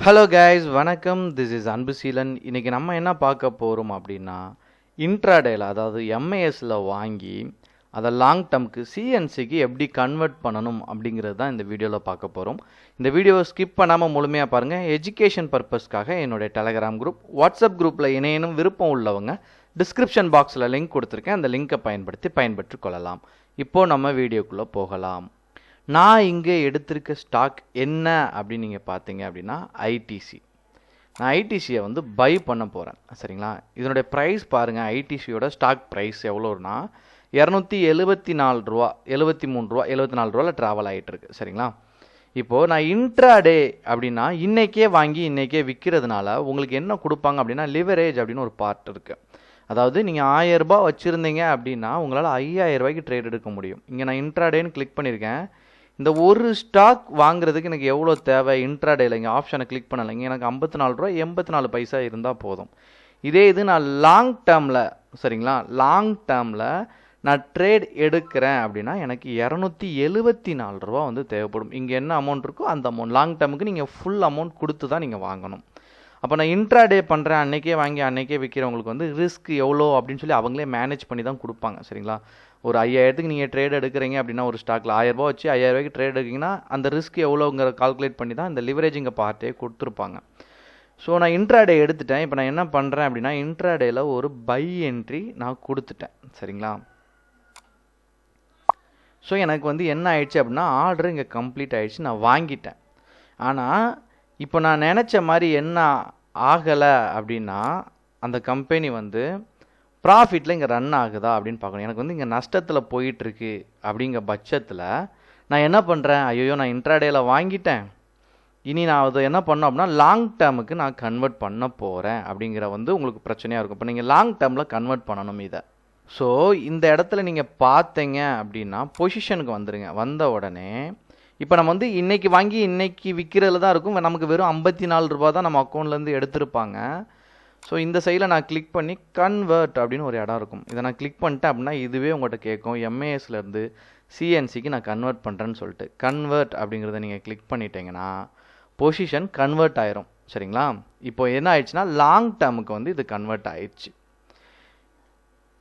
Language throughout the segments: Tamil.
ஹலோ கைஸ், வணக்கம். This is Anbuseelan. இன்றைக்கி நம்ம என்ன பார்க்க போகிறோம் அப்படின்னா, இன்ட்ராடேல அதாவது எம்ஏஎஸில் வாங்கி அதை லாங் டேர்முக்கு சிஎன்சிக்கு எப்படி கன்வெர்ட் பண்ணணும் அப்படிங்கிறது தான் இந்த வீடியோவில் பார்க்க போகிறோம். இந்த வீடியோவை ஸ்கிப் பண்ணாமல் முழுமையாக பாருங்கள். எஜுகேஷன் பர்பஸ்க்காக என்னுடைய டெலகிராம் குரூப், வாட்ஸ்அப் குரூப்பில் இணையனும் விருப்பம் உள்ளவங்க டிஸ்கிரிப்ஷன் பாக்ஸில் லிங்க் கொடுத்துருக்கேன். அந்த லிங்கை பயன்பெற்று கொள்ளலாம். இப்போது நம்ம வீடியோக்குள்ளே போகலாம். நான் இங்கே எடுத்திருக்க ஸ்டாக் என்ன அப்படின்னு நீங்கள் பார்த்தீங்க அப்படின்னா ஐடிசி. நான் ஐடிசியை வந்து பை பண்ண போகிறேன். சரிங்களா? இதனுடைய ப்ரைஸ் பாருங்கள். ஐடிசியோட ஸ்டாக் ப்ரைஸ் எவ்வளோன்னா $274, 73 74 ட்ராவல் ஆகிட்டுருக்கு. சரிங்களா? இப்போது நான் இன்ட்ராடே அப்படின்னா இன்றைக்கே வாங்கி இன்றைக்கே விற்கிறதுனால உங்களுக்கு என்ன கொடுப்பாங்க அப்படின்னா லிவரேஜ் அப்படின்னு ஒரு பார்ட் இருக்குது. அதாவது நீங்கள் $1000 வச்சுருந்தீங்க அப்படின்னா உங்களால் $5000 ட்ரேட் எடுக்க முடியும். இங்கே நான் இன்ட்ராடேன்னு கிளிக் பண்ணியிருக்கேன். இந்த ஒரு ஸ்டாக் வாங்குறதுக்கு எனக்கு எவ்வளோ தேவை? இன்ட்ராடேல இங்கே ஆப்ஷனை கிளிக் பண்ணலைங்க. எனக்கு $54.84 இருந்தால் போதும். இதே இது நான் லாங் டேர்மில், சரிங்களா, லாங் டேர்மில் நான் ட்ரேட் எடுக்கிறேன் அப்படின்னா எனக்கு $274 வந்து தேவைப்படும். இங்கே என்ன அமௌண்ட் இருக்கோ அந்த அமௌண்ட் லாங் டேர்முக்கு நீங்கள் ஃபுல் அமௌண்ட் கொடுத்து தான் நீங்கள் வாங்கணும். அப்போ நான் இன்ட்ராடே பண்ணுறேன், அன்றைக்கே வாங்கி அன்றைக்கே விற்கிறவங்களுக்கு வந்து ரிஸ்க் எவ்வளோ அப்படின்னு சொல்லி அவங்களே மேனேஜ் பண்ணி தான் கொடுப்பாங்க. சரிங்களா? ஒரு 5000க்கு நீங்கள் ட்ரேட் எடுக்கிறீங்க அப்படின்னா ஒரு ஸ்டாக்கில் $1000 வச்சு $5000 ட்ரேட் எடுக்கிங்கன்னா அந்த ரிஸ்க் எவ்வளோங்கிற கால்குலேட் பண்ணி தான் இந்த லிவரேஜிங்க பார்ட்டே கொடுத்துருப்பாங்க. ஸோ நான் இன்ட்ராடே எடுத்துட்டேன். இப்போ நான் என்ன பண்ணுறேன் அப்படின்னா இன்ட்ராடேயில் ஒரு பை என்ட்ரி நான் கொடுத்துட்டேன். சரிங்களா? ஸோ எனக்கு வந்து என்ன ஆயிடுச்சு அப்படின்னா ஆர்டர் இங்கே கம்ப்ளீட் ஆகிடுச்சு, நான் வாங்கிட்டேன். ஆனால் இப்போ நான் நினச்ச மாதிரி என்ன ஆகலை அப்படின்னா அந்த கம்பெனி வந்து ப்ராஃபிட்டில் இங்கே ரன் ஆகுதா அப்படின்னு பார்க்கணும். எனக்கு வந்து இங்கே நஷ்டத்தில் போயிட்டுருக்கு அப்படிங்கிற பட்சத்தில் நான் என்ன பண்ணுறேன், ஐயோ நான் இன்ட்ராடேயில் வாங்கிட்டேன், இனி நான் அதை என்ன பண்ணோம் அப்படின்னா லாங் டேர்முக்கு நான் கன்வெர்ட் பண்ண போகிறேன் அப்படிங்கிற வந்து உங்களுக்கு பிரச்சனையாக இருக்கும். இப்போ நீங்கள் லாங் டேர்மில் கன்வெர்ட் பண்ணணும் இதை. ஸோ இந்த இடத்துல நீங்கள் பார்த்தீங்க அப்படின்னா பொசிஷனுக்கு வந்துடுங்க. வந்த உடனே இப்போ நம்ம வந்து இன்றைக்கி வாங்கி இன்றைக்கி விற்கிறதுல தான் இருக்கும். நமக்கு வெறும் $54 தான் நம்ம அக்கௌண்ட்லேருந்து எடுத்திருப்பாங்க. ஸோ இந்த சைடில் நான் கிளிக் பண்ணி கன்வெர்ட் அப்படின்னு ஒரு இடம் இருக்கும். இதை நான் கிளிக் பண்ணிட்டேன் அப்படின்னா இதுவே உங்கள்கிட்ட கேட்கும் எம்ஏஎஸ்லேருந்து சிஎன்சிக்கு நான் கன்வெர்ட் பண்ணுறேன்னு சொல்லிட்டு. கன்வெர்ட் அப்படிங்கிறத நீங்கள் கிளிக் பண்ணிட்டீங்கன்னா பொசிஷன் கன்வெர்ட் ஆயிரும். சரிங்களா? இப்போ என்ன ஆயிடுச்சுன்னா லாங் டேர்முக்கு வந்து இது கன்வெர்ட் ஆயிடுச்சு.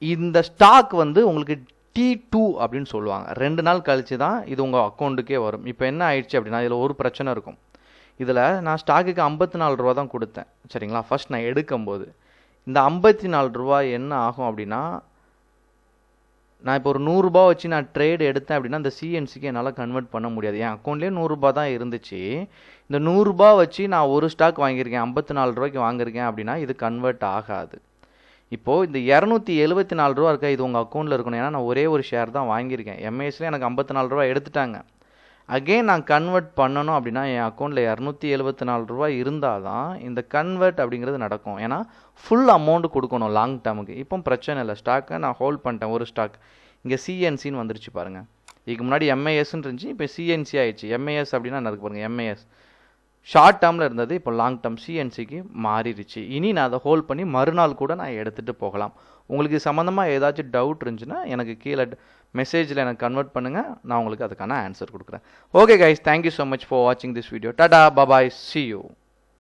இந்த ஸ்டாக் வந்து உங்களுக்கு T2 அப்படின்னு சொல்லுவாங்க. 2 நாள் கழிச்சு தான் இது உங்கள் அக்கௌண்ட்டுக்கே வரும். இப்போ என்ன ஆயிடுச்சு அப்படின்னா இதில் ஒரு பிரச்சனை இருக்கும். இதில் நான் ஸ்டாக்குக்கு $54 தான் கொடுத்தேன். சரிங்களா? ஃபர்ஸ்ட் நான் எடுக்கும்போது இந்த $54 என்ன ஆகும் அப்படின்னா நான் இப்போ ஒரு $100 வச்சு நான் ட்ரேட் எடுத்தேன் அப்படின்னா இந்த சிஎன்சிக்கு என்னால் கன்வெர்ட் பண்ண முடியாது. என் அக்கௌண்ட்லேயே $100 தான் இருந்துச்சு. இந்த $100 வச்சு நான் ஒரு ஸ்டாக் வாங்கியிருக்கேன், $54 வாங்கியிருக்கேன் அப்படின்னா இது கன்வெர்ட் ஆகாது. இப்போது இந்த $274 இருக்கா, இது உங்கள் அக்கௌண்ட்டில் இருக்கணும். ஏன்னா நான் ஒரே ஒரு ஷேர் தான் வாங்கியிருக்கேன். எம்ஏஎஸ்லேயே எனக்கு $54 எடுத்துட்டாங்க. அகெயின் நான் கன்வெர்ட் பண்ணணும் அப்படின்னா என் அக்கௌண்ட்டில் $274 இருந்தால் தான் இந்த கன்வெர்ட் அப்படிங்கிறது நடக்கும். ஏன்னா ஃபுல் அமௌண்ட் கொடுக்கணும் லாங் டேர்முக்கு. இப்போ பிரச்சனை இல்லை, ஸ்டாக்கை நான் ஹோல்ட் பண்ணிட்டேன். ஒரு ஸ்டாக் இங்கே சிஎன்சின்னு வந்துருச்சு பாருங்கள். இதுக்கு முன்னாடி எம்ஏஎஸ்ன்னு இருந்துச்சு, இப்போ சிஎன்சி ஆயிடுச்சு. எம்ஏஎஸ் அப்படின்னா எனக்கு பாருங்கள், எம்ஏஎஸ் ஷார்ட் டேர்மில் இருந்தது, இப்போ லாங் டேர்ம் சிஎன்சிக்கு மாறிடுச்சு. இனி நான் அதை ஹோல்ட் பண்ணி மறுநாள் கூட நான் எடுத்துகிட்டு போகலாம். உங்களுக்கு சம்மந்தமாக ஏதாச்சும் டவுட் இருந்துச்சுன்னா எனக்கு கீழே மெசேஜில் எனக்கு கன்வெர்ட் பண்ணுங்கள், நான் உங்களுக்கு அதுக்கான ஆன்சர் கொடுக்குறேன். Okay guys, thank you so much for வாட்சிங் this video. Tata, bye bye, see you.